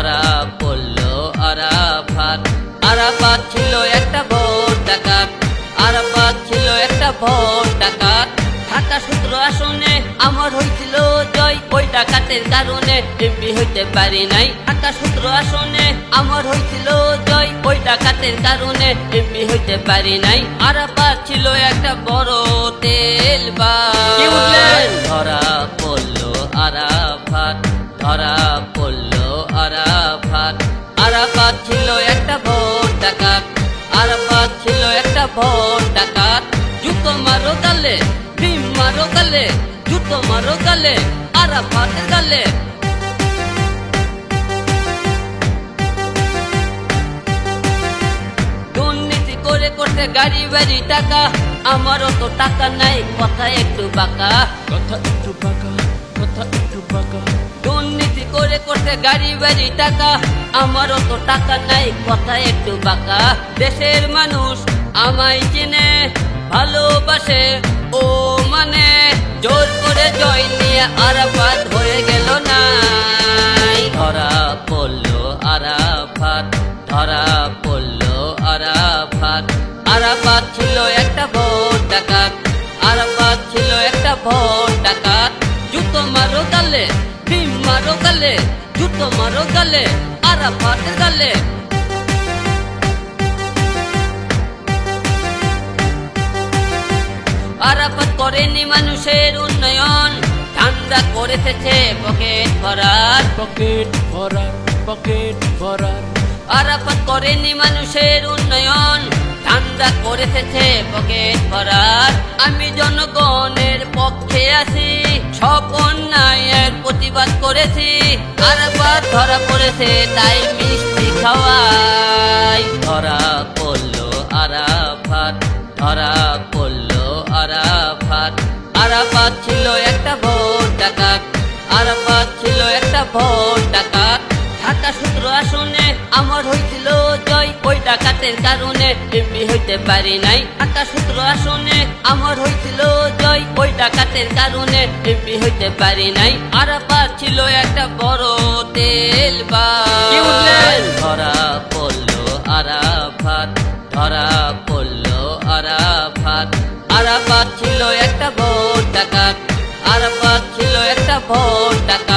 ধরা পড়লো আরাফাত। আরাফাত ছিল একটা ভোট ডাকাত, আরাফাত ছিল একটা ভোট ডাকাত। ঢাকা 17 আসনে আমার হয়েছিল জয়, ওই ডাকাতের কারণে এমপি হইতে পারি নাই। ঢাকা 17 আসনে আমার হয়েছিল জয়, ওই ডাকাতের কারণে এমপি হইতে পারি নাই। আরাফাত ছিল একটা বড় তেল বাস। ধরা পড়লো আরাফাত, ধরা পড়লো আরাফাত। আরাফাত ছিল একটা ভোট ডাকাত, আরাফাত ছিল একটা ভোট ডাকাত। জুতো মারো গালে, ভীম মারো গালে, জুতো মারো গালে, আরাফাতের গালে। দুর্নীতি করে করতে গাড়ি বাড়ি টাকা, আমারও তো টাকা নাই, কথা একটু বাঁকা, কথা একটু বাঁকা, কথা একটু বাঁকা। দুর্নীতি করে করতে গাড়ি বাড়ি টাকা, আমারও তো টাকা নাই, কথা একটু বাঁকা। দেশের মানুষ আমায় চিনে ভালোবাসে, ও মানে জোর করে জয় নিয়ে আরাফাত হয়ে গেল নাই। ধরা পড়লো আরাফাত, ধরা পড়লো আরাফাত। আরাফাত ছিল একটা ভোট ডাকাত, আরাফাত ছিল একটা ভোট ডাকাত। জুতো মারো গালে, ভীম মারো গালে, জুতো মারো গালে, আরাফাতের গালে। আরাফাত করেনি মানুষের উন্নয়ন, ঠান্ডা করে থেছে পকেট ভরার, পকেট ভরার, পকেট ভরার। আরাফাত করেনি মানুষের উন্নয়ন, ঠান্ডা করে থেছে পকেট ভরার। আমি জনগণের পক্ষে আছি, সব অন্যায়ের প্রতিবাদ করেছি। আরাফাত ধরা পড়েছে তাই মিষ্টি খাওয়াই। ধরা পড়লো আরাফাত, ধরা পড়লো আরাফাত। আরাফাত ছিল একটা ভোট ডাকাত, আরাফাত ছিল একটা ভোট ডাকাত। ঢাকা 17 আসনে আমার হয়েছিল জয়, ওই ডাকাতের কারণে এমপি হইতে পারি নাই। ঢাকা 17 আসনে আমার হয়েছিল জয়, ওই ডাকাতের কারণে এমপি হইতে পারি নাই। আরাফাত ছিল একটা বড় তেল বাস। ধরা পড়লো আরাফাত, ধরা পড়লো আরাফাত। আরাফাত ছিল একটা ভোট ডাকাত, আরাফাত ছিল একটা ভোট ডাকাত।